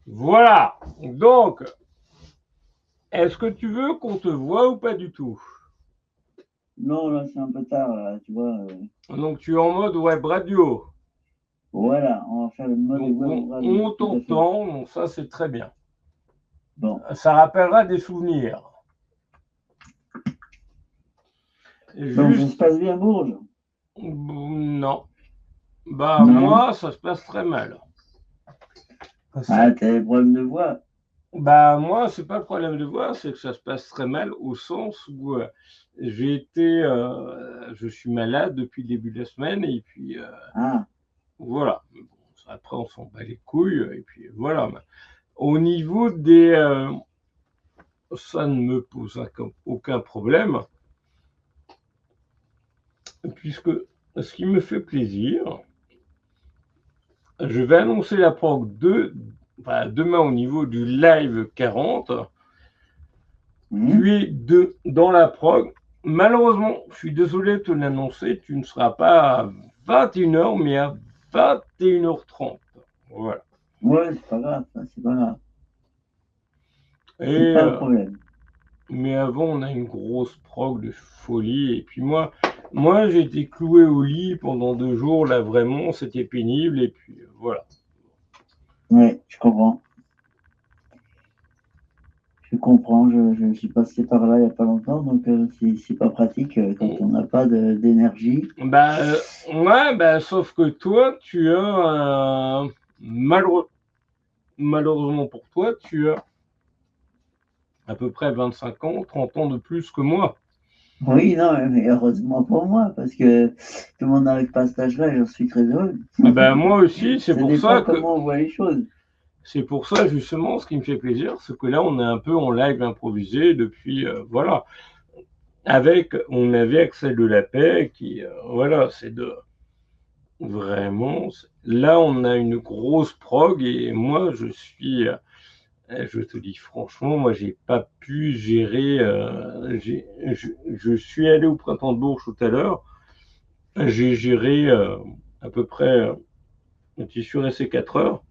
Voilà. Donc, est-ce que tu veux qu'on te voit ou pas du tout? Non, là, c'est un peu tard, là, tu vois. Donc, tu es en mode web radio. Voilà, on va faire le mode Donc, web radio, on tout à fait. t'entend. Donc, ça, c'est très bien. Bon. Ça rappellera des souvenirs. Donc, ça Juste, se passe bien, Bourges? non. Bah, Non? moi, ça se passe très mal. Ah, t'as des problèmes de voix? Bah, moi, c'est pas le problème de voix, c'est que ça se passe très mal au sens où je suis malade depuis le début de la semaine et puis Ah, voilà. Bon, après, on s'en bat les couilles et puis voilà. Au niveau des, ça ne me pose aucun problème puisque ce qui me fait plaisir, je vais annoncer la prog demain au niveau du live 40. Tu es dans la prog. Malheureusement, je suis désolé de te l'annoncer, tu ne seras pas à 21h, mais à 21h30. Voilà. ouais, c'est pas grave, ça, c'est pas grave. C'est Et, pas un problème. mais avant, on a une grosse prog de folie. Et puis moi j'ai été cloué au lit pendant 2 jours. Là, vraiment, c'était pénible. Et puis, voilà. Ouais, je comprends. Je comprends. Je suis passé par là il n'y a pas longtemps, donc c'est pas pratique quand on n'a pas d'énergie. Bah, ouais, bah, sauf que toi, tu as, malheureusement pour toi, tu as à peu près 25 ans, 30 ans de plus que moi. Oui, non, mais heureusement pour moi, parce que tout le monde n'arrive pas à cet âge-là et j'en suis très heureux. Ah ben, moi aussi, Ça dépend comment on voit les choses. c'est pour ça justement, ce qui me fait plaisir, c'est que là, on est un peu en live improvisé depuis, voilà, on avait Axel de la Paix qui, voilà, c'est de vraiment, là, on a une grosse prog et moi, je te dis franchement, moi, j'ai pas pu gérer, je suis allé au Printemps de Bourges tout à l'heure, j'ai géré à peu près, je suis resté 4 heures.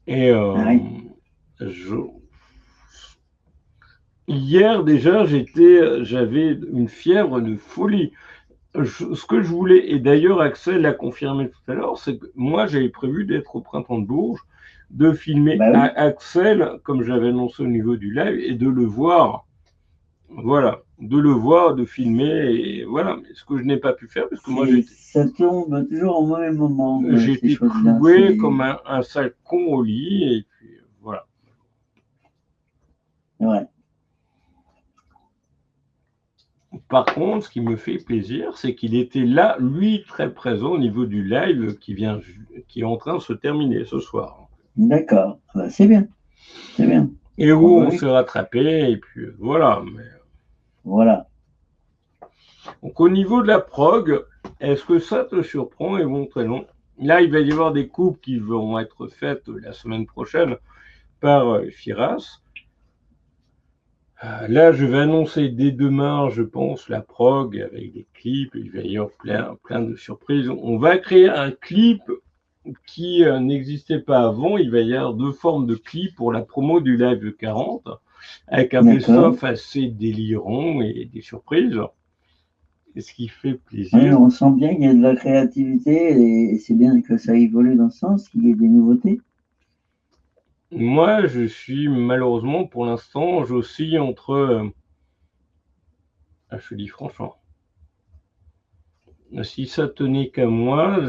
Et Ah oui. je... hier déjà, j'avais une fièvre de folie. Ce que je voulais, et d'ailleurs Axel l'a confirmé tout à l'heure, c'est que moi j'avais prévu d'être au Printemps de Bourges, de filmer Bah oui. Axel, comme j'avais annoncé au niveau du live, et de le voir. Voilà, de le voir, de filmer, et voilà. Mais ce que je n'ai pas pu faire, parce que moi Ça tombe toujours au mauvais moment, ces j'étais choses-là. cloué comme un sale con au lit, et puis voilà. Ouais. Par contre, ce qui me fait plaisir, c'est qu'il était là, lui, très présent au niveau du live qui est en train de se terminer ce soir. D'accord. Ah bah, c'est bien. C'est bien. Et Ah où bah on oui. s'est rattrapé, et puis voilà. Voilà. Donc, au niveau de la prog, est-ce que ça te surprend éventuellement? Là, il va y avoir des coupes qui vont être faites la semaine prochaine par Firas. Là, je vais annoncer dès demain, je pense, la prog avec des clips. Il va y avoir plein de surprises. On va créer un clip qui n'existait pas avant. Il va y avoir 2 formes de clips pour la promo du Live 40, avec un D'accord. best-of assez délirant et des surprises. Et ce qui fait Oui, plaisir. on sent bien qu'il y a de la créativité et c'est bien que ça évolue dans ce sens, qu'il y ait des nouveautés. Moi, je suis malheureusement, pour l'instant, j'oscille entre, je te dis franchement, si ça tenait qu'à moi,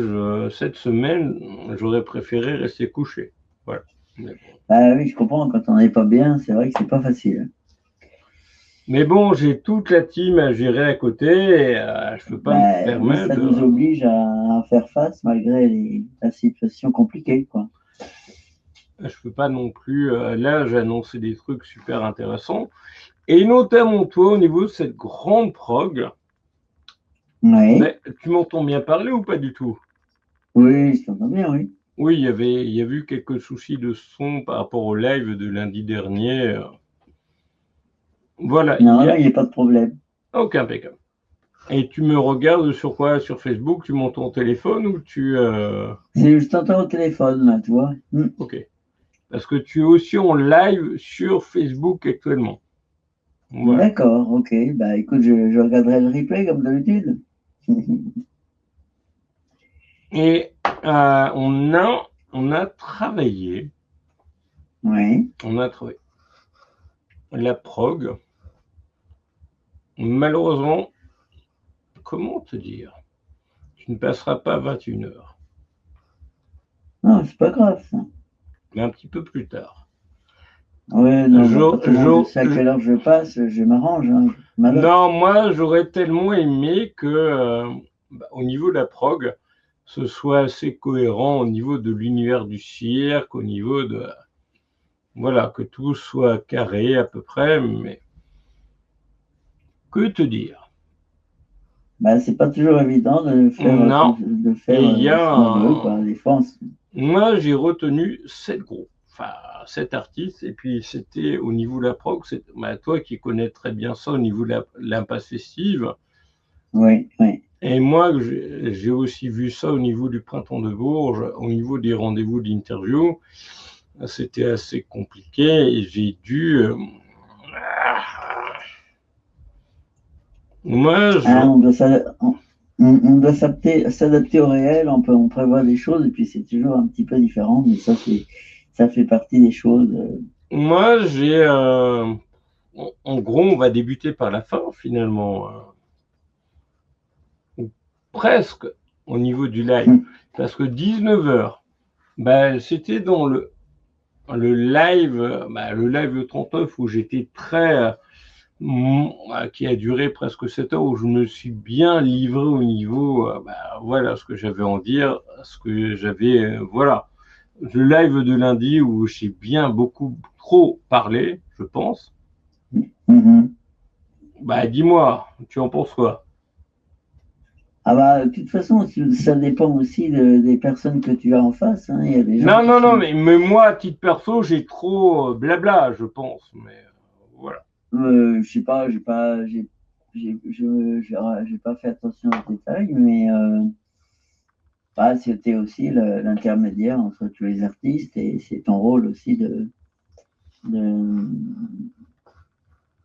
cette semaine, j'aurais préféré rester couché. Voilà. Ah oui, je comprends, quand on n'est pas bien, c'est vrai que c'est pas facile. Mais bon, j'ai toute la team à gérer à côté et je peux pas me Bah, oui, permettre ça de. nous oblige à faire face malgré la situation compliquée, quoi. Je peux pas non plus. Là, j'ai annoncé des trucs super intéressants. Et notamment toi, au niveau de cette grande prog, Oui, ben, tu m'entends bien parler ou pas du tout? oui, je t'entends bien, oui. Oui, il y a eu quelques soucis de son par rapport au live de lundi dernier. Voilà, il Non, y là, a il n'y a pas de problème. aucun impeccable. Et tu me regardes sur quoi? Sur Facebook? Tu m'entends au téléphone ou tu. Je t'entends au téléphone, là, tu vois. Ok. parce que tu es aussi en live sur Facebook actuellement. Voilà. D'accord, ok. Bah écoute, je regarderai le replay comme d'habitude. Et on a travaillé, Oui. on a travaillé la prog. Malheureusement, comment te dire? Tu ne passeras pas à 21 heures, Non, c'est pas grave, ça. mais un petit peu plus tard. Ouais, non, mais à Jo- partir du moment où je jo- sais à quelle heure je passe, je m'arrange, hein, je m'adapte. non, moi, j'aurais tellement aimé que, au niveau de la prog, ce soit assez cohérent au niveau de l'univers du cirque, au niveau de, voilà, que tout soit carré à peu près, mais que te dire? Bah, c'est pas toujours évident Non. de faire Et il y a, ce qu'on veut, quoi. Des fois, moi, j'ai retenu 7 groupes, enfin 7 artistes, et puis c'était au niveau de la prog, c'est bah, toi qui connais très bien ça au niveau de l'impasse festive, oui, oui. et moi j'ai aussi vu ça au niveau du printemps de Bourges, au niveau des rendez-vous d'interview, c'était assez compliqué et j'ai dû, moi je, Hein, on doit s'adapter au réel, on prévoit des choses, et puis c'est toujours un petit peu différent, mais ça fait partie des choses. moi j'ai, en gros on va débuter par la fin finalement. Presque au niveau du live, parce que 19 heures, bah, c'était dans le live 39 où j'étais très, qui a duré presque 7 heures, où je me suis bien livré au niveau, voilà ce que j'avais à en dire, ce que j'avais, voilà. Le live de lundi où j'ai bien beaucoup trop parlé, je pense. Mhm. Bah, dis-moi, tu en penses quoi? Ah bah, de toute façon, ça dépend aussi des personnes que tu as en face, hein. Il y a des gens Non, qui non, non, sont. mais moi, à titre perso, j'ai trop blabla, je pense. Mais voilà. Je sais pas, j'ai pas fait attention aux détails, mais bah, c'était aussi l'intermédiaire entre tous les artistes et c'est ton rôle aussi de,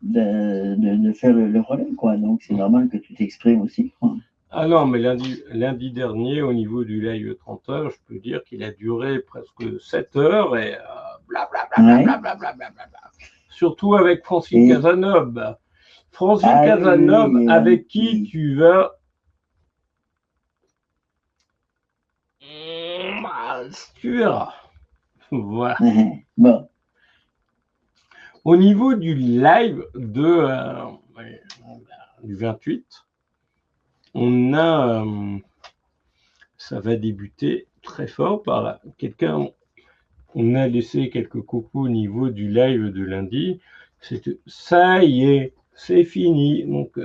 de faire le relais, quoi. Donc c'est normal que tu t'exprimes aussi, quoi. Ah non, mais lundi dernier, au niveau du live 30 heures, je peux dire qu'il a duré presque 7 heures et blablabla. Ouais. Surtout avec Francine Et Casanova. Francine ah oui, oui, Casanova, oui, avec qui tu vas. Tu verras. Voilà. bon, Au niveau du live du 28, on a, ça va débuter très fort par quelqu'un. On a laissé quelques coucous au niveau du live de lundi. Ça y est, c'est fini. Donc,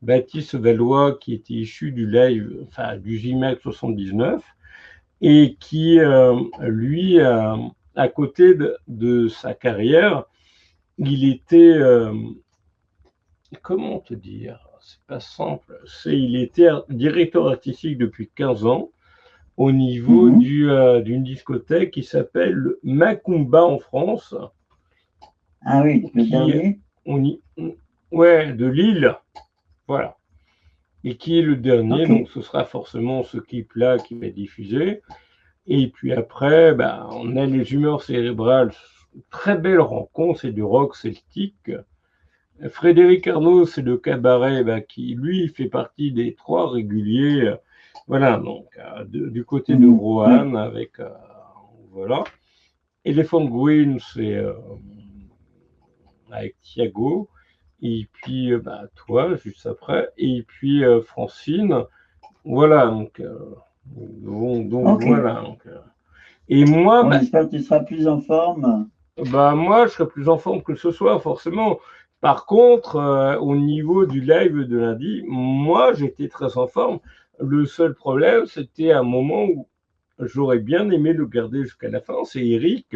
Baptiste Valois, qui était issu du live, enfin du JMAX 79, et qui, lui, à côté de sa carrière, il était, comment te dire, c'est pas simple, il était directeur artistique depuis 15 ans au niveau mhm. d'une discothèque qui s'appelle Macumba en France, Ah oui, le qui dernier. on y, ouais, de Lille, voilà, et qui est le dernier, Ok. donc ce sera forcément ce clip-là qui va diffuser. Et puis après, on a les humeurs cérébrales, très belle rencontre, c'est du rock celtique. Frédéric Arnaud, c'est le cabaret qui, lui, fait partie des 3 réguliers. Voilà, donc du côté de Mhm. Oui. Roanne, avec, voilà. Elephant Green, c'est avec Thiago. Et puis, toi, juste après. Et puis, Francine. Voilà, donc Ok. voilà. Et moi, Bon, j'espère que tu seras plus en forme. moi, je serai plus en forme que ce soir, forcément. Par contre, au niveau du live de lundi, moi, j'étais très en forme. Le seul problème, c'était un moment où j'aurais bien aimé le garder jusqu'à la fin, c'est Eric,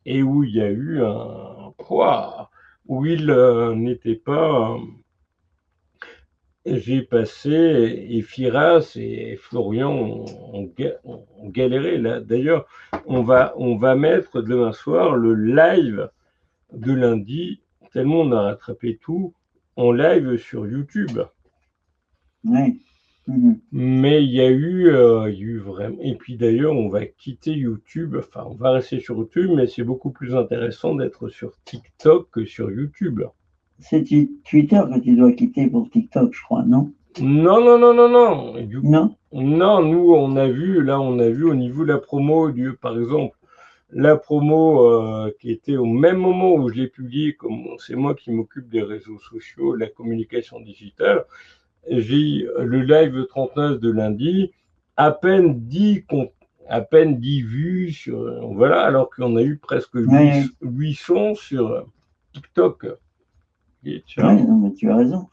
et où il y a eu un poids, où il n'était pas. j'ai passé, et Firas et Florian ont galéré là. D'ailleurs, on va mettre demain soir le live de lundi, tellement on a rattrapé tout en live sur YouTube. Ouais. Mhm. Mais il y a eu vraiment. Et puis d'ailleurs, on va quitter YouTube. Enfin, on va rester sur YouTube, mais c'est beaucoup plus intéressant d'être sur TikTok que sur YouTube. C'est Twitter que tu dois quitter pour TikTok, je crois, non? Non, non, non, non, non. Et du coup, Non? non, nous, on a vu au niveau de la promo, par exemple, la promo qui était au même moment où je l'ai publié, comme c'est moi qui m'occupe des réseaux sociaux, de la communication digitale, j'ai le live 39 de lundi, à peine 10, à peine 10 vues sur, voilà, alors qu'on a eu presque Ouais, 800 sur TikTok. Et ouais, tiens, non, mais tu as raison.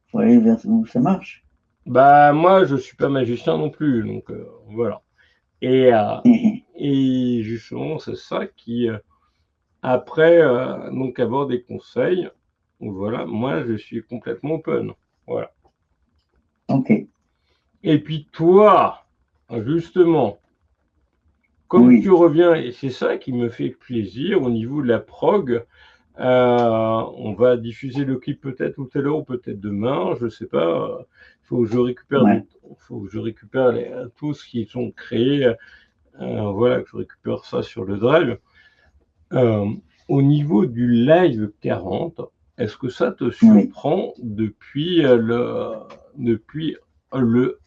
Faut aller vers où ça marche. bah moi je suis pas magicien non plus, donc voilà. Et, euh, et justement c'est ça qui après donc avoir des conseils, voilà, moi je suis complètement open, voilà. Ok, Et puis toi, justement, comme tu oui, reviens, et c'est ça qui me fait plaisir au niveau de la prog, on va diffuser le clip peut-être tout à l'heure ou peut-être demain, je ne sais pas. Il faut que je récupère ouais, faut que je récupère tout ce qu'ils ont créé. Voilà, que je récupère ça sur le drive. Euh, Au niveau du live 40, est-ce que ça te oui. surprend depuis le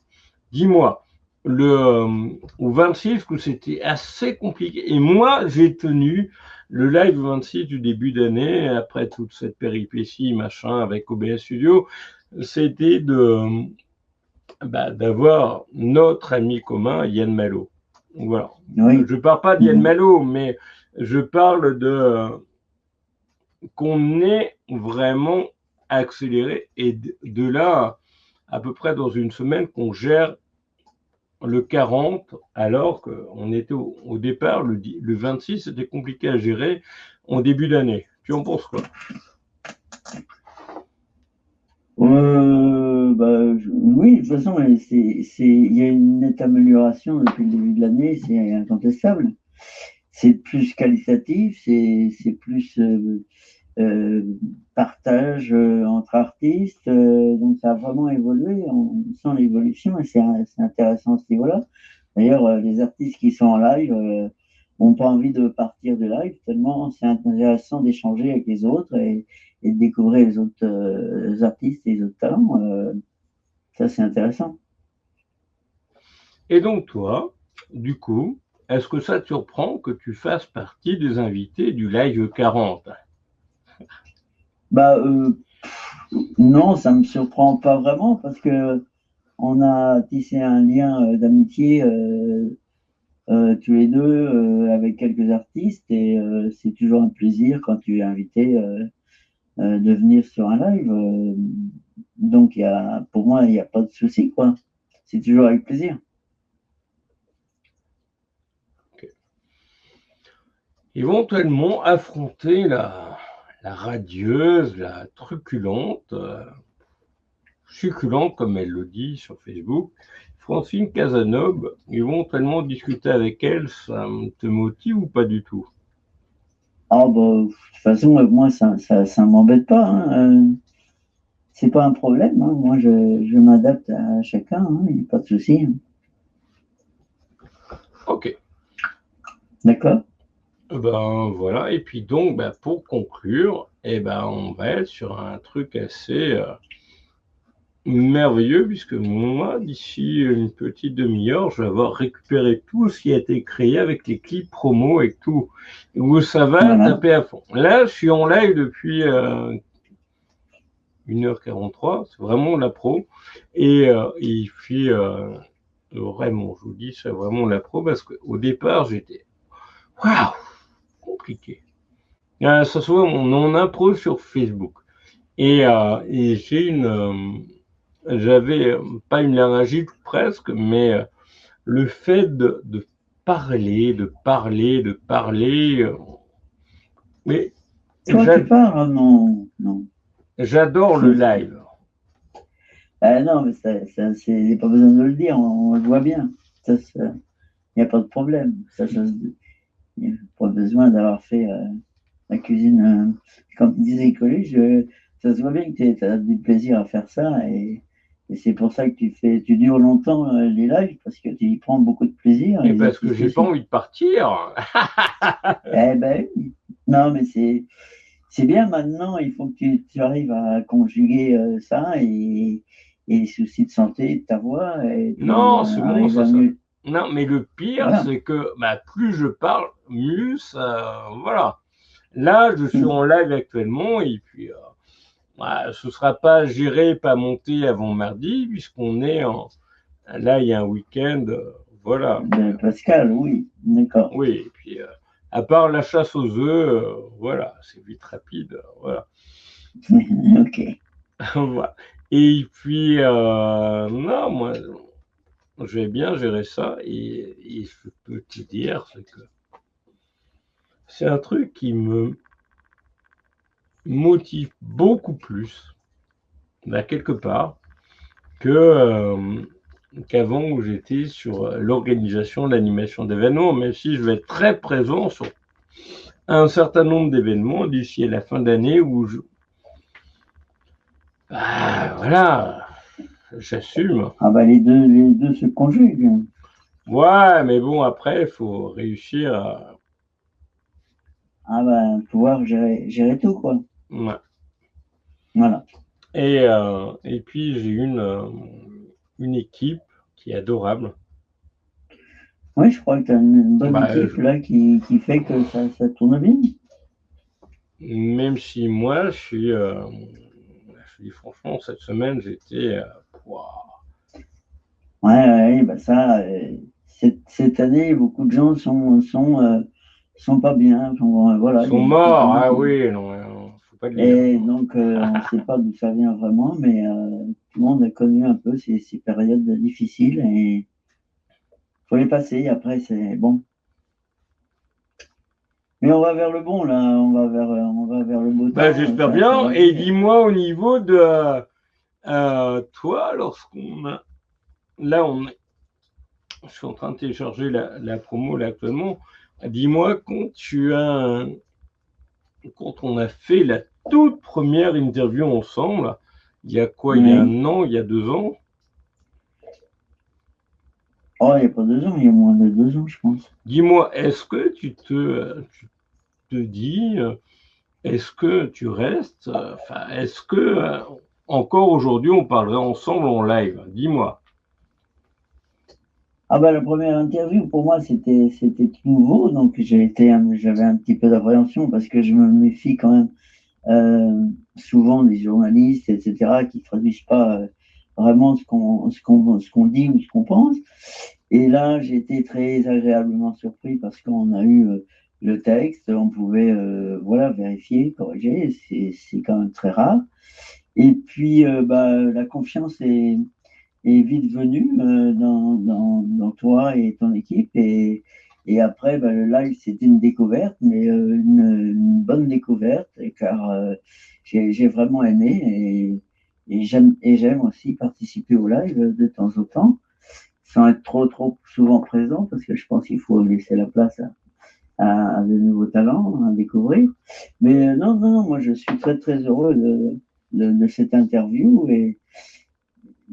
dis-moi, au 26, que c'était assez compliqué. Et moi, j'ai tenu le live 26 du début d'année, après toute cette péripétie, machin, avec OBS Studio, c'était d'avoir notre ami commun, Yann Malo. Voilà. Oui. Je ne parle pas d'Yann Mhm. Malo, mais je parle qu'on est vraiment accéléré et de là, à peu près dans une semaine, qu'on gère le 40, alors qu'on était au départ, le 26, c'était compliqué à gérer en début d'année. Tu en penses quoi? Oui, de toute façon, il y a une nette amélioration depuis le début de l'année, c'est incontestable. C'est plus qualitatif, c'est plus euh, partage entre artistes. Donc ça a vraiment évolué. On sent l'évolution et c'est intéressant à ce niveau-là. D'ailleurs, les artistes qui sont en live n'ont pas envie de partir de live tellement c'est intéressant d'échanger avec les autres et de découvrir les autres artistes et les autres talents. Ça, c'est intéressant. Et donc toi, du coup, est-ce que ça te surprend que tu fasses partie des invités du Live 40? Bah, non, ça me surprend pas vraiment parce que on a tissé un lien d'amitié tous les deux avec quelques artistes et c'est toujours un plaisir quand tu es invité de venir sur un live. Donc, pour moi, il n'y a pas de souci, quoi. C'est toujours avec plaisir. Éventuellement affronter la radieuse, la truculente, succulente, comme elle le dit sur Facebook, Francine Casanova, éventuellement discuter avec elle, ça te motive ou pas du tout? Ah, bah, de toute façon, moi, ça m'embête pas, hein. C'est pas un problème, hein. Moi, je m'adapte à chacun, hein. Il n'y a pas de souci, hein. Ok. D'accord? Ben voilà, et puis donc pour conclure, on va être sur un truc assez merveilleux, puisque moi, d'ici une petite demi-heure, je vais avoir récupéré tout ce qui a été créé avec les clips promo et tout, où ça va Voilà. taper à fond. Là, je suis en live depuis 1h43, c'est vraiment la pro, et il fait vraiment, je vous dis, c'est vraiment la pro, parce qu'au départ, j'étais, waouh, compliqué. Ça se voit mon impro sur Facebook. Et j'ai j'avais pas une laryngite presque, mais le fait de parler, de parler, de parler, mais Toi, tu parles? Ah, non, non. j'adore le C'est- live. Non, mais c'est pas besoin de le dire, on le voit bien. Il n'y a pas de problème. Il n'y a pas besoin d'avoir fait la cuisine. Comme disait Coluche, ça se voit bien que tu as du plaisir à faire ça. Et c'est pour ça que tu dures longtemps les lives, parce que tu y prends beaucoup de plaisir, et Et les parce que artistes j'ai pas aussi. envie de partir. Eh ben oui. Non, mais c'est bien maintenant, il faut que tu arrives à conjuguer ça et les soucis de santé de ta voix, et puis Non, c'est bon, arriver à ça. mieux. Non, mais le pire, Voilà. c'est que bah, plus je parle, mieux ça. Voilà. Là, je suis Mm. en live actuellement et puis ce ne sera pas géré, pas monté avant mardi, puisqu'on est en. Là, il y a un week-end. Voilà. De Pascal, oui, d'accord. Oui, et puis à part la chasse aux œufs, voilà, c'est vite rapide. Voilà. Ok. Voilà. Et puis, non, moi, je vais bien gérer ça et je peux te dire, c'est que c'est un truc qui me motive beaucoup plus, là, quelque part, que qu'avant où j'étais sur l'organisation, l'animation d'événements, même si je vais être très présent sur un certain nombre d'événements d'ici à la fin d'année où voilà, j'assume. Ah bah les deux se conjuguent. Ouais, mais bon, après, il faut réussir à. Ah bah pouvoir gérer tout, quoi. Ouais. Voilà. Et puis, j'ai une équipe qui est adorable. Oui, je crois que tu as une bonne Bah, équipe là qui fait que ça tourne bien. même si moi, je dis franchement, cette semaine, j'étais. Pouah, Ouais, ouais, bah ça, cette année, beaucoup de gens sont pas bien. ils Voilà, il y sont a beaucoup de morts, gens ah qui. oui, non, non, faut pas le dire. Et donc, on ne sait pas d'où ça vient vraiment, mais tout le monde a connu un peu ces périodes difficiles et il faut les passer. Après, c'est bon. Mais on va vers le bon, là. On va vers le beau Bah, temps. j'espère Ça bien. va Et venir. dis-moi au niveau de toi, lorsqu'on a. Là, je suis en train de télécharger la promo là actuellement. Dis-moi quand on a fait la toute première interview ensemble, il y a quoi? Il y a Oui. 1 an, il y a 2 ans? Oh, il n'y a pas 2 ans, il y a moins de 2 ans, je pense. Dis-moi, est-ce que tu te dis, est-ce que tu restes, enfin, est-ce que encore aujourd'hui on parlerait ensemble en live? Dis-moi. Ah bah la première interview pour moi c'était tout nouveau, donc j'avais un petit peu d'appréhension parce que je me méfie quand même souvent des journalistes, etc., qui traduisent pas vraiment ce qu'on dit ou ce qu'on pense. Et là, j'ai été très agréablement surpris parce qu'on a eu le texte, on pouvait voilà, vérifier, corriger, c'est quand même très rare. Et puis, bah, la confiance est vite venue dans toi et ton équipe. Et après, bah, le live, c'était une découverte, mais une bonne découverte, car j'ai vraiment aimé et j'aime aussi participer au live de temps en temps, sans être trop souvent présent, parce que je pense qu'il faut laisser la place à de nouveaux talents à découvrir. Mais non, moi je suis très heureux de cette interview et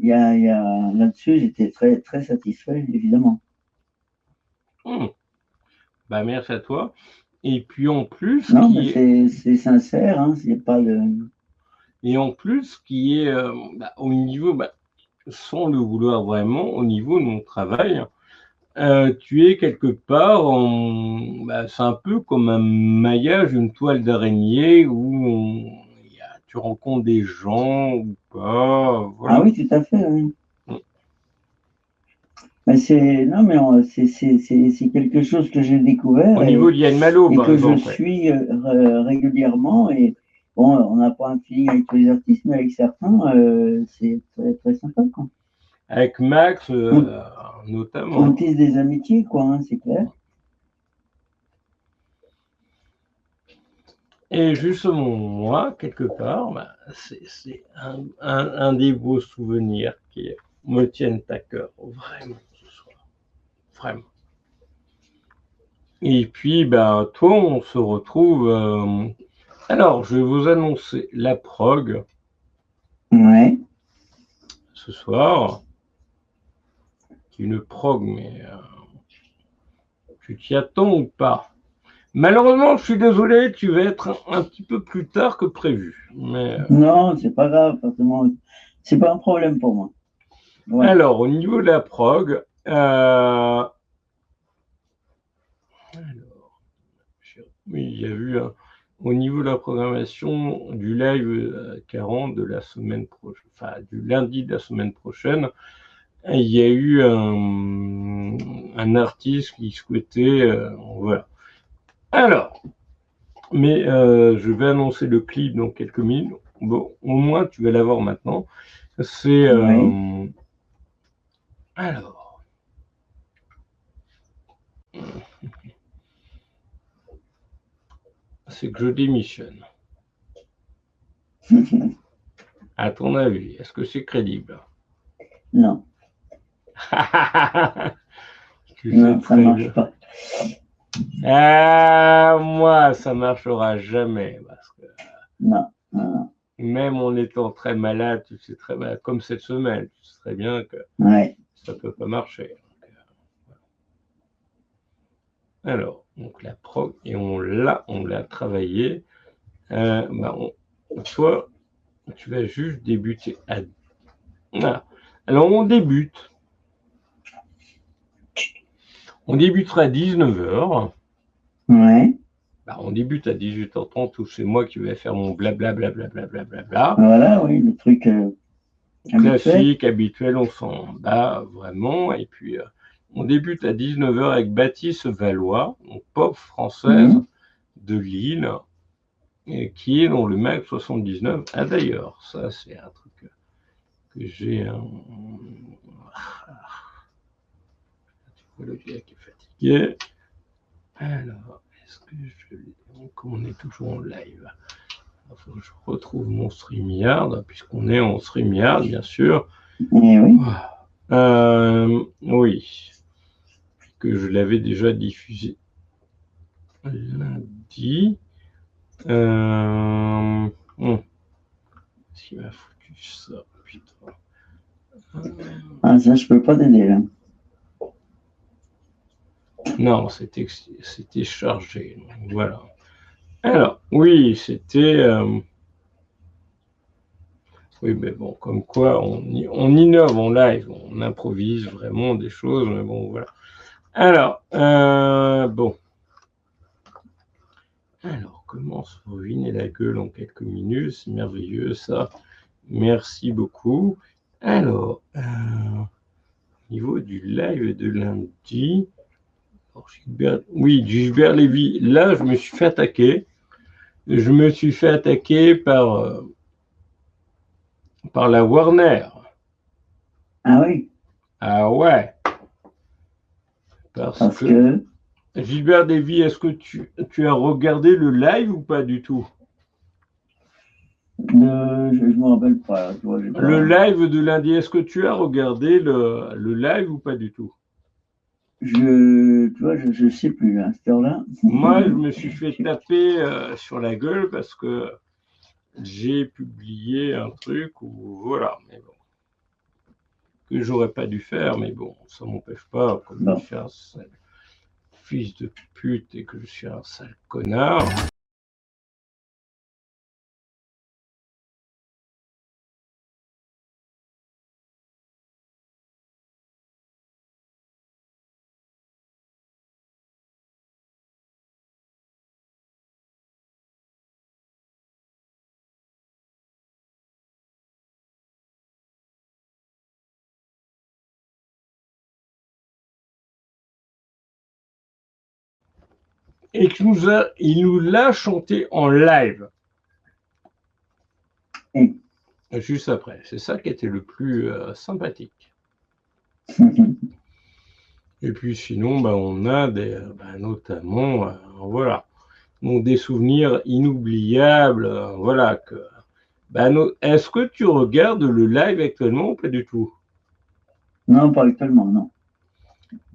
là-dessus, j'étais très satisfait, évidemment. Hmm. Bah, merci à toi. Et puis en plus, Non, mais c'est sincère, hein, c'est pas de. qui est bah, au niveau, bah, sans le vouloir vraiment, au niveau de mon travail, tu es quelque part, bah, c'est un peu comme un maillage, une toile d'araignée où tu rencontres des gens ou pas, Ah voilà. oui, tout à fait, oui. Mais non, mais c'est quelque chose que j'ai découvert Au niveau d'Yann Malo, et par que je exemple, ouais. suis régulièrement. Et bon, on n'a pas un feeling avec tous les artistes, mais avec certains, c'est très sympa, quoi. Avec Max, On, on notamment. tisse des amitiés, quoi, hein, c'est clair. Et justement, moi, quelque part, bah, c'est un des beaux souvenirs qui me tiennent à cœur, vraiment, ce soir. Vraiment. Et puis, bah, toi, on se retrouve. Alors, je vais vous annoncer la prog Ouais. ce soir. C'est une prog, mais tu t'y attends ou pas? Malheureusement, je suis désolé, tu vas être un petit peu plus tard que prévu. Mais Non, c'est pas grave, forcément. C'est pas un problème pour moi. Ouais. alors, au niveau de la prog, alors, oui, il y a eu au niveau de la programmation du live 40 de la semaine prochaine, enfin du lundi de la semaine prochaine, il y a eu un artiste qui souhaitait, voilà. Alors, mais je vais annoncer le clip dans quelques minutes. Bon, au moins tu vas l'avoir maintenant. C'est Oui. alors, c'est que je démissionne. À ton avis, est-ce que c'est crédible? Non, Tu sais non, ça très marche bien. pas. Ah, moi, ça marchera jamais parce que Non, non, non. même en étant très malade, tu sais très bien, comme cette semaine, tu sais très bien que Ouais. ça peut pas marcher. Alors, donc la prog et on l'a travaillé. Bah, toi, tu vas juste débuter à. Voilà. Alors on débute. On débutera à 19h. Ouais. Bah, on débute à 18h30 où c'est moi qui vais faire mon blablabla. Bla, bla, bla, bla, bla. Voilà, oui, le truc habituel. Classique, habituel, on s'en bat vraiment. Et puis, on débute à 19h avec Baptiste Valois, donc pop française Mhm. de Lille, et qui est dans le MAC 79. Ah d'ailleurs, ça c'est un truc que j'ai le gars qui est fatigué. Alors, est-ce que je l'ai. Donc, on est toujours en live. Il faut que je retrouve mon StreamYard, puisqu'on est en StreamYard, bien sûr. Et oui. Oui, que je l'avais déjà diffusé lundi. Qui m'a foutu ça, putain. Ah, ça, je peux pas t'aider, là. Non, c'était chargé. Donc, voilà. Alors, oui, c'était. Oui, mais bon, comme quoi, on innove en live, on improvise vraiment des choses, mais bon, voilà. Alors, bon. Alors, comment se ruiner la gueule en quelques minutes? C'est merveilleux, ça. Merci beaucoup. Alors, au niveau du live de lundi, oui, Gilbert Lévy, là, je me suis fait attaquer. Je me suis fait attaquer par la Warner. Ah oui, Ah ouais, parce parce que que Gilbert Lévy, est-ce que tu as regardé le live ou pas du tout? je me rappelle pas, tu vois, j'ai Le pas. live de lundi, est-ce que tu as regardé le live ou pas du tout? Tu vois, je sais plus, à cette heure-là. Moi, je me suis fait taper sur la gueule parce que j'ai publié un truc où, voilà, mais bon, que j'aurais pas dû faire, mais bon, ça m'empêche pas, comme je Bon. suis un sale fils de pute et que je suis un sale connard. Et il nous l'a chanté en live. Et- Juste après. C'est ça qui était le plus sympathique. Et puis sinon, bah, on a notamment, voilà. Donc des souvenirs inoubliables, voilà. Est-ce que tu regardes le live actuellement ou pas du tout? Non, pas actuellement, non.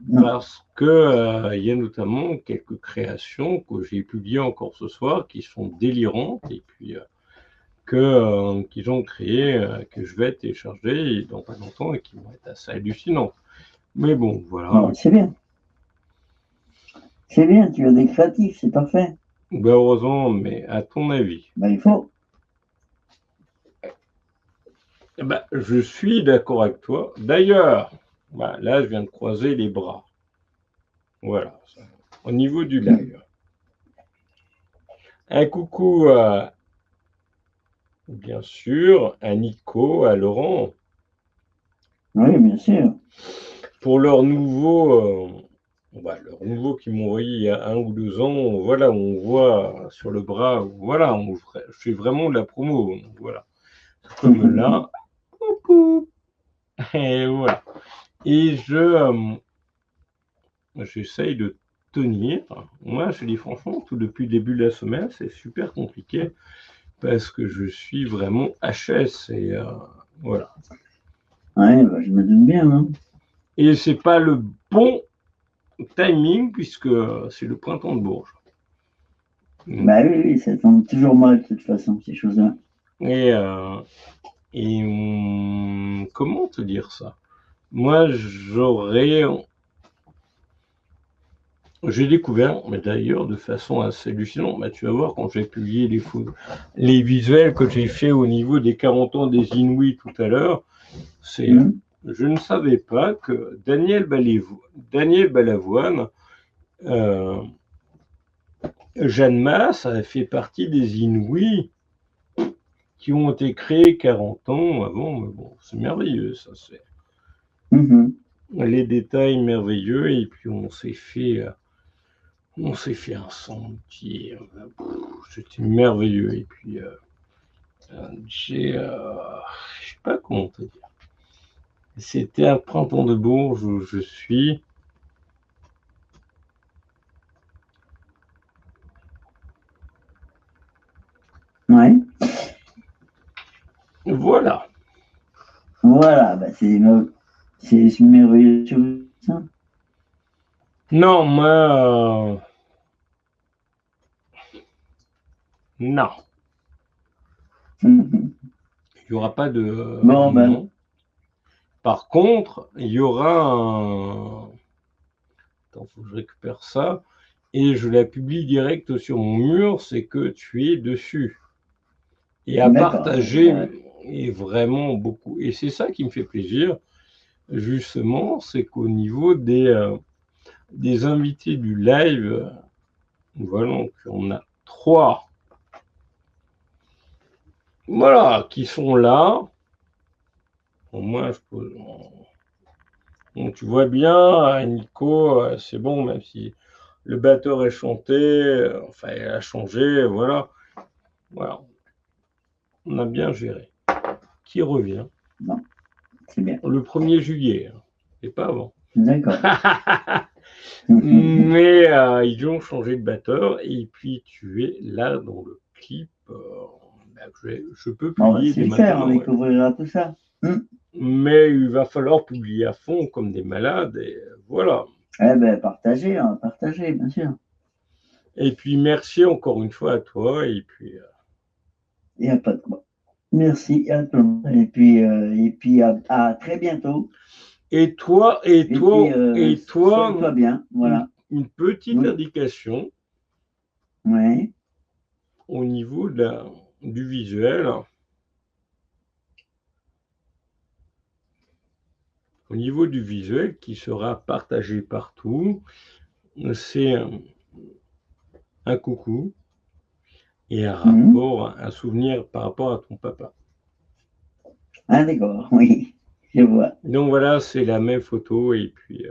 Non. Parce que il y a notamment quelques créations que j'ai publiées encore ce soir qui sont délirantes et puis qu'ils ont créées, que je vais télécharger dans pas longtemps et qui vont être assez hallucinantes. Mais bon, voilà. Bon, c'est bien. C'est bien, tu as des créatifs, c'est parfait. Ben, heureusement, mais à ton avis? Ben, il faut. Ben, je suis d'accord avec toi. D'ailleurs, ben, là, je viens de croiser les bras. Voilà, au niveau du live. Un coucou à, bien sûr, à Nico, à Laurent, Oui, bien sûr. pour leur nouveau qu'ils m'ont envoyé il y a 1 ou 2 ans. Voilà, on voit sur le bras, voilà, je fais vraiment de la promo. Donc, voilà, comme là, coucou, et voilà. Et j'essaye de tenir. Moi, je dis franchement, tout depuis le début de la semaine, c'est super compliqué parce que je suis vraiment HS et voilà. Oui, ben, je me doute bien. Hein. Et c'est pas le bon timing puisque c'est le printemps de Bourges. Ben oui, oui, ça tombe toujours mal de toute façon, ces choses-là. Et, comment te dire ça? Moi, j'ai découvert, mais d'ailleurs de façon assez hallucinante, bah, tu vas voir quand j'ai publié les visuels que j'ai fait au niveau des 40 ans des Inouïs tout à l'heure, je ne savais pas que Daniel Balavoine, euh, Jeanne Masse a fait partie des Inouïs qui ont été créés 40 ans avant, mais bon, c'est merveilleux, ça, c'est les détails merveilleux, et puis on s'est fait un sentier, c'était merveilleux, et puis je sais pas comment te dire, c'était un printemps de Bourges où je suis. Ouais. Voilà. Voilà, ben, c'est merveilleux. Ça. Non, moi, non. Il n'y aura pas de Bon, ben, non. Par contre, il y aura un. Attends, faut que je récupère ça. Et je la publie direct sur mon mur, c'est que tu es dessus. Et à d'accord. partager, et vraiment beaucoup. Et c'est ça qui me fait plaisir, justement, c'est qu'au niveau des invités du live, voilà, donc on a 3, voilà, qui sont là. Au moins, donc, tu vois bien, Nico, c'est bon, même si le batteur est chanté, enfin, il a changé, voilà. Voilà, on a bien géré. Qui revient Non, c'est bien. le 1er juillet, hein, et pas avant. D'accord. Mais ils ont changé de batteur, et puis tu es là dans le clip. Je peux Bon, ben, publier c'est dès super, on maintenant, ouais. découvrira tout ça. Mais il va falloir publier à fond comme des malades, et voilà. Eh ben, partagez, hein, partagez, bien sûr. Et puis merci encore une fois à toi, et puis Il n'y a pas de quoi. Merci à tout le monde. Et puis à très bientôt. et toi, et Et puis, toi, et toi, soigne-toi bien. Voilà. une petite Oui. indication Ouais. au niveau du visuel. Au niveau du visuel qui sera partagé partout, c'est un coucou et un souvenir par rapport à ton papa. Ah, d'accord, oui, je vois. Donc voilà, c'est la même photo, et puis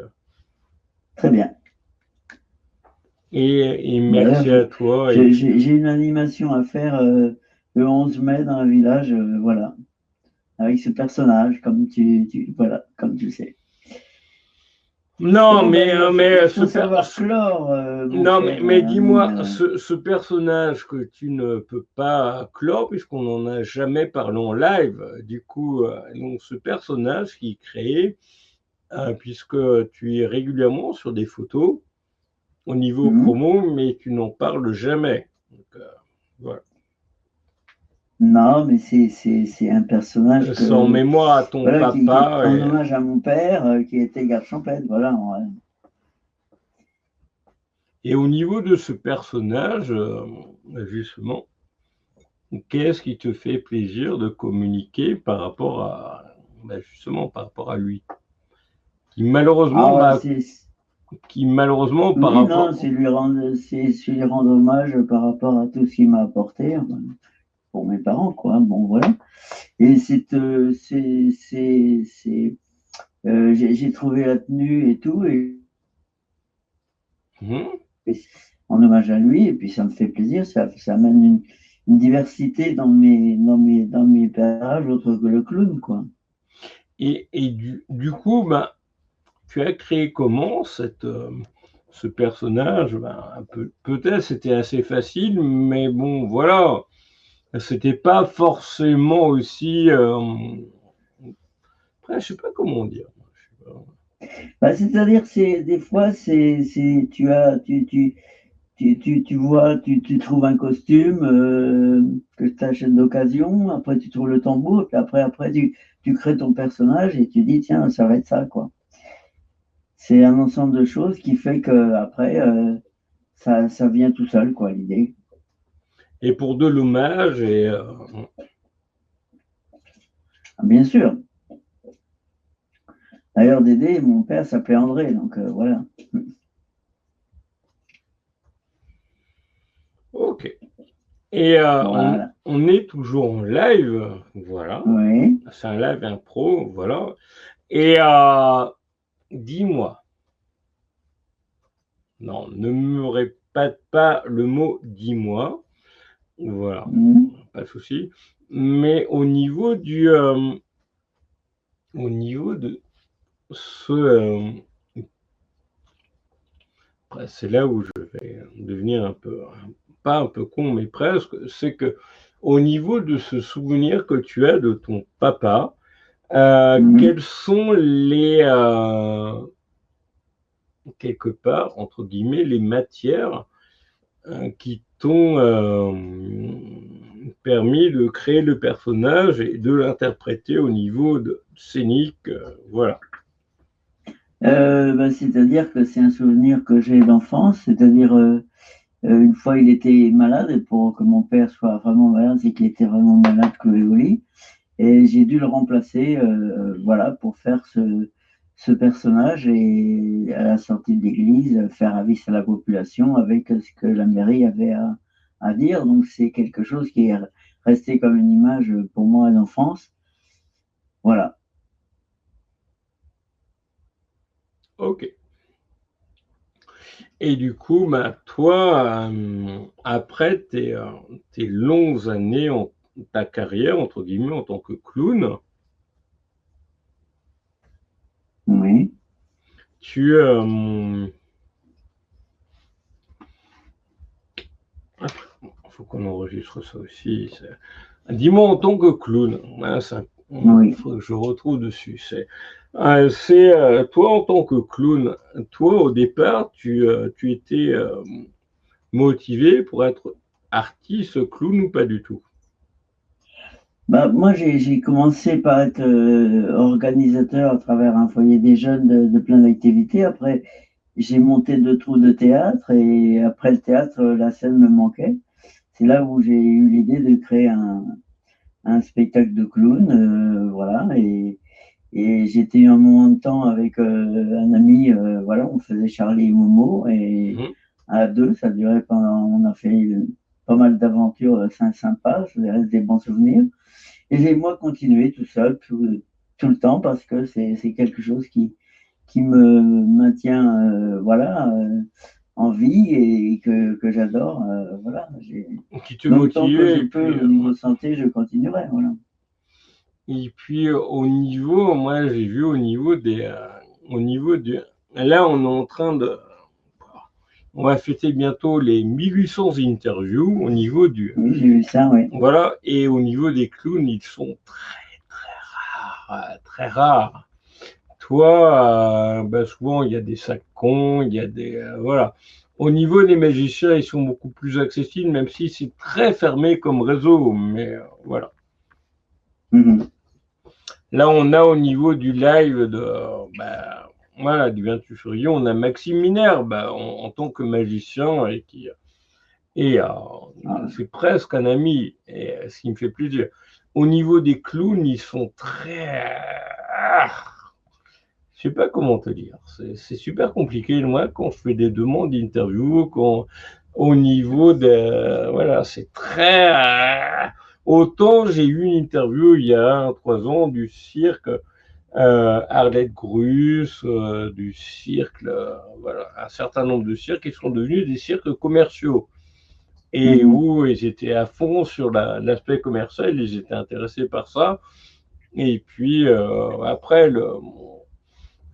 Très bien. et Voilà, merci à toi, et puis j'ai une animation à faire le 11 mai dans un village, voilà, avec ce personnage, voilà, comme tu le sais. Non, Bon, ben, mais il faut savoir clore, mon non, cher mais ami. dis-moi, ce personnage que tu ne peux pas clore, puisqu'on n'en a jamais parlé en live, du coup, donc ce personnage qui est créé, puisque tu es régulièrement sur des photos au niveau Mhm. promo, mais tu n'en parles jamais. Donc, voilà. Non, mais c'est un personnage C'est en mémoire à ton voilà, qui est papa. en hommage à mon père, qui était garde champêtre. Voilà. Et au niveau de ce personnage, justement, qu'est-ce qui te fait plaisir de communiquer par rapport justement, par rapport à lui, qui malheureusement, Ah, par oui, non, rapport, c'est lui rendre hommage par rapport à tout ce qu'il m'a apporté, enfin, pour mes parents, quoi. Bon, voilà. Et j'ai trouvé la tenue et tout, Mhm. et en hommage à lui, et puis ça me fait plaisir, ça amène une diversité dans mes personnages autres que le clown, quoi. Et du coup, tu as créé comment ce personnage? Un peu, peut-être c'était assez facile, mais bon, voilà, c'était pas forcément aussi. Après, je sais pas comment dire. Je sais pas. Bah, c'est-à-dire, des fois, tu vois, tu trouves un costume que tu achètes d'occasion, après tu trouves le tambour, puis après tu crées ton personnage et tu dis, tiens, ça va être ça, quoi. C'est un ensemble de choses qui fait que après ça vient tout seul, quoi, l'idée. Et pour de l'hommage, Ah, bien sûr. D'ailleurs, Dédé, mon père s'appelait André, donc voilà. ok. Et Voilà. on est toujours en live, voilà. Oui. C'est un live impro, voilà. Et dis-moi, non, ne me répète pas le mot dis-moi, voilà, Mhm. pas de souci. Mais au niveau de ce, c'est là où je vais devenir un peu, pas un peu con, mais presque, c'est que au niveau de ce souvenir que tu as de ton papa, Mhm. quelles sont quelque part, entre guillemets, les matières qui t'ont permis de créer le personnage et de l'interpréter au niveau scénique, voilà. Bah, c'est-à-dire que c'est un souvenir que j'ai d'enfance, c'est-à-dire une fois il était malade, et pour que mon père soit vraiment malade, c'est qu'il était vraiment malade, cloué au lit. Et j'ai dû le remplacer, voilà, pour faire ce personnage et à la sortie de l'église, faire avis à la population avec ce que la mairie avait à dire. Donc c'est quelque chose qui est resté comme une image pour moi d'enfance. Voilà. Ok. Et du coup, toi, après tes longues années, ta carrière, entre guillemets, en tant que clown, Oui. tu... faut qu'on enregistre ça aussi. Dis-moi en tant que clown, hein, il Oui. faut que je retrouve dessus. Toi en tant que clown, toi au départ, tu étais motivé pour être artiste clown ou pas du tout? Bah, moi, j'ai commencé par être organisateur à travers un foyer des jeunes de plein d'activités. Après, j'ai monté 2 troupes de théâtre et après le théâtre, la scène me manquait. C'est là où j'ai eu l'idée de créer un spectacle de clown, voilà. Et j'étais un moment de temps avec un ami, voilà, on faisait Charlie et Momo et Mhm. à deux, ça durait on a fait pas mal d'aventures sympas, ça reste des bons souvenirs. Et j'ai moi continué tout seul tout le temps parce que c'est quelque chose qui me maintient voilà, en vie et que j'adore. Voilà. Qui te Donc tant que motivait je peux au niveau santé, je continuerai. Voilà. et puis au niveau, moi j'ai vu au niveau au niveau là, on est en train de... On va fêter bientôt les 1800 interviews au niveau du... Oui, j'ai vu ça, oui. Voilà, et au niveau des clowns, ils sont très rares, très rares. Toi, souvent, il y a des sacs cons, il y a des... voilà. Au niveau des magiciens, ils sont beaucoup plus accessibles, même si c'est très fermé comme réseau, mais voilà. Mhm. Là, on a au niveau du live voilà, du 28 février, on a Maxime Miner en tant que magicien c'est presque un ami, et ce qui me fait plaisir. Au niveau des clowns, ils sont très... je sais pas comment te dire. C'est super compliqué. Moi, quand je fais des demandes d'interview, au niveau de... Voilà, c'est très... autant j'ai eu une interview il y a 3 ans du cirque Arlette Grus, du cirque, voilà, un certain nombre de cirques qui sont devenus des cirques commerciaux et où ils étaient à fond sur l'aspect commercial, ils étaient intéressés par ça. Et puis après,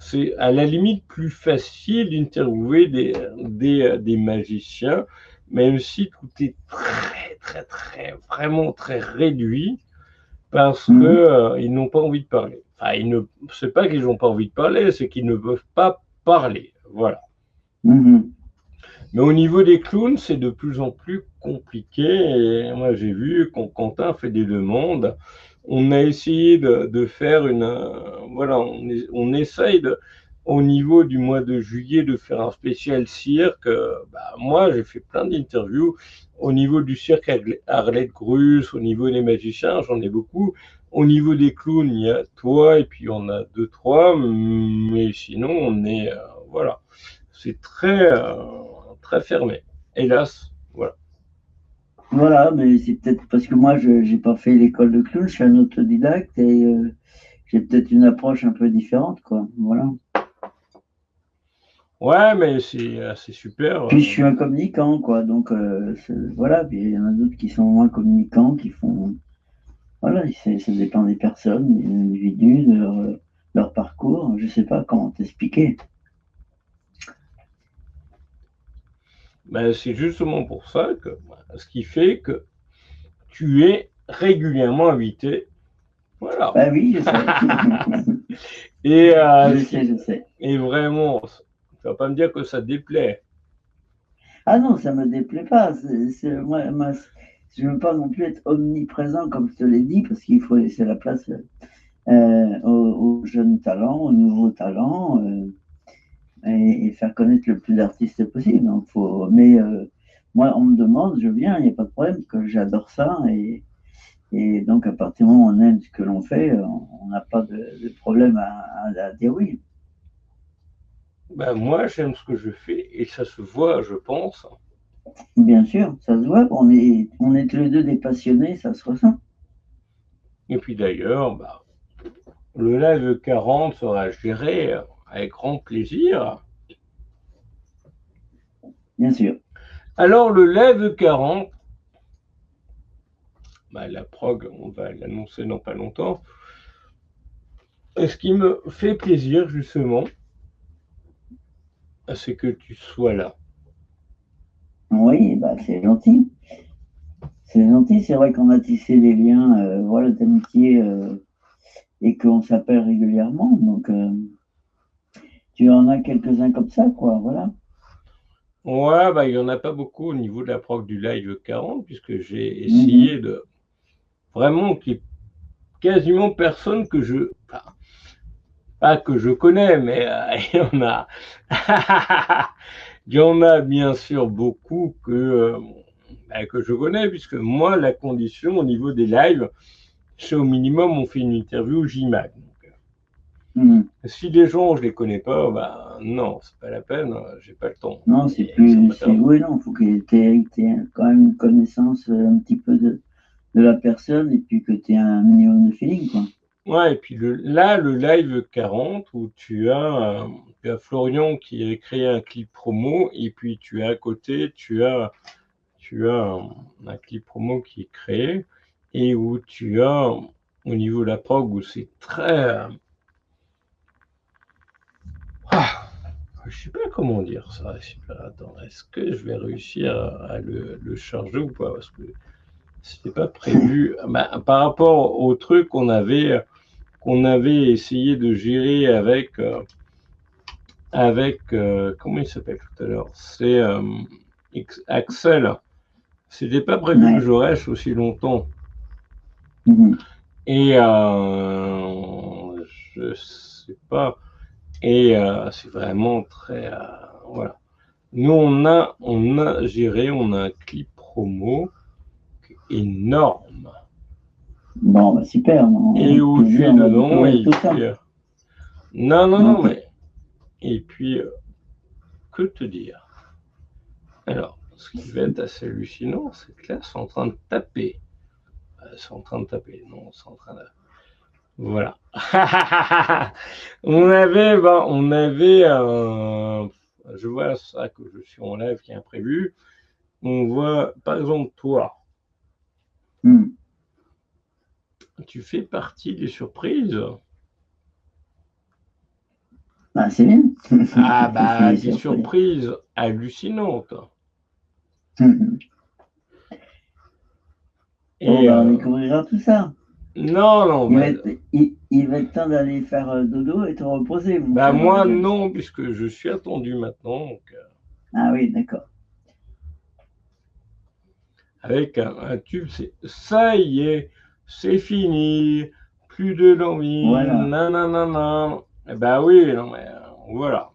c'est à la limite plus facile d'interviewer des magiciens, même si tout est très, vraiment très réduit parce que ils n'ont pas envie de parler. Enfin, c'est pas qu'ils n'ont pas envie de parler, c'est qu'ils ne peuvent pas parler. Voilà. Mais au niveau des clowns, c'est de plus en plus compliqué. Et moi, j'ai vu quand Quentin fait des demandes, on a essayé de faire voilà, on essaye au niveau du mois de juillet de faire un spécial cirque. Moi, j'ai fait plein d'interviews au niveau du cirque Arlette Grus, au niveau des magiciens, j'en ai beaucoup. Au niveau des clowns, il y a toi et puis on a 2, 3, mais sinon on est voilà, c'est très fermé. Hélas, voilà. Voilà, mais c'est peut-être parce que moi, je n'ai pas fait l'école de clown, je suis un autodidacte et j'ai peut-être une approche un peu différente, quoi. Voilà. Ouais, mais c'est super. Puis je suis un communicant, quoi. Donc voilà, puis il y en a d'autres qui sont moins communicants, qui font. Voilà, ça dépend des personnes, des individus, de leur parcours. Je ne sais pas comment t'expliquer. C'est justement pour ça que ce qui fait que tu es régulièrement invité. Voilà. Bah oui, je sais. Et, Je sais. Et vraiment, tu vas pas me dire que ça te déplaît. Ah non, ça ne me déplaît pas. Moi, je ne veux pas non plus être omniprésent, comme je te l'ai dit, parce qu'il faut laisser la place aux jeunes talents, aux nouveaux talents, et faire connaître le plus d'artistes possible. Donc, mais moi, on me demande, je viens, il n'y a pas de problème, que j'adore ça. Et donc, à partir du moment où on aime ce que l'on fait, on n'a pas de problème à dire oui. Moi, j'aime ce que je fais et ça se voit, je pense. Bien sûr, ça se voit, on est tous les deux des passionnés, ça se ressent. Et puis d'ailleurs, le live 40 sera géré avec grand plaisir. Bien sûr. Alors, le live 40, la prog, on va l'annoncer dans pas longtemps. Et ce qui me fait plaisir, justement, c'est que tu sois là. Oui, bah, c'est gentil. C'est gentil, c'est vrai qu'on a tissé des liens voilà, d'amitié et qu'on s'appelle régulièrement. Donc, tu en as quelques-uns comme ça, quoi. Voilà. Ouais, il n'y en a pas beaucoup au niveau de la prog du live 40, puisque j'ai essayé de vraiment qu'il n'y ait quasiment personne que pas que je connais, mais il y en a. Il y en a bien sûr beaucoup que je connais, puisque moi, la condition au niveau des lives, c'est au minimum, on fait une interview JMAG. Si les gens, je les connais pas, non, c'est pas la peine, j'ai pas le temps. Non, c'est plus. Oui, non, il faut que tu aies quand même une connaissance un petit peu de la personne et puis que tu aies un minimum de feeling, quoi. Ouais, et puis le live 40 où tu as Florian qui a créé un clip promo et puis tu as à côté, tu as un clip promo qui est créé et où tu as au niveau de la prog où c'est très je sais pas comment dire ça. Attends, est-ce que je vais réussir à le charger ou pas? Parce que c'était pas prévu. Bah, par rapport au truc qu'on avait essayé de gérer avec comment il s'appelle tout à l'heure? C'est Axel. C'était pas prévu que Ouais. je reste aussi longtemps. Mhm. Et je sais pas. Et c'est vraiment très voilà. Nous on a géré, on a un clip promo énorme. Bon, bah, super, Et avec où tu plaisir, es on va dedans découvrir et tout ça. puis non Ok. mais et puis que te dire? Alors, ce qui va être assez hallucinant, c'est que là, c'est en train de taper. C'est en train de taper. Non, c'est en train de. Voilà. on avait je vois ça que je suis en live qui est imprévu. On voit, par exemple, toi, Hmm. tu fais partie des surprises. Ah, c'est bien. Ah Je suis bah, des des surprises. surprises hallucinantes. Mhm. Bon, Et bah, on découvrira tout ça. non, Il va mais être, il va être temps d'aller faire dodo et te reposer, mon bah cher moi James. non, puisque je suis attendu maintenant. Donc, Ah oui, d'accord. avec un tube, c'est ça y est, c'est fini, plus de l'envie, Voilà, nanana. Eh ben oui, non mais voilà.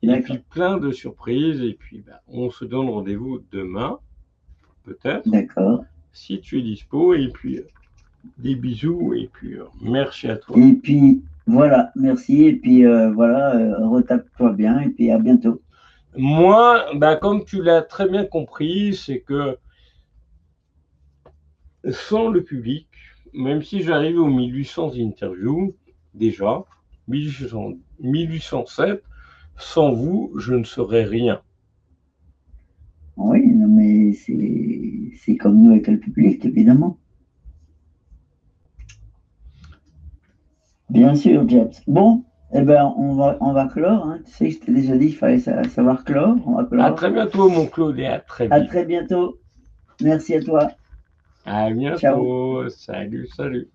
Et puis d'accord, plein de surprises, et puis ben, on se donne rendez-vous demain, peut-être, d'accord. si tu es dispo, et puis des bisous, et puis merci à toi. Et puis, voilà, merci. Et puis, voilà, retape-toi bien. Et puis, à bientôt. Moi, ben, comme tu l'as très bien compris, c'est que sans le public, même si j'arrive aux 1800 interviews, déjà, 1807, sans vous, je ne serais rien. Oui, non, mais c'est comme nous avec le public, évidemment. Bien sûr, James. Bon, eh ben, on va clore. Hein. Tu sais, je t'ai déjà dit qu'il fallait savoir clore. On va À clore. très bientôt, mon Claude, et à très À vite. très bientôt. Merci à toi. À Ciao. bientôt. Salut, salut.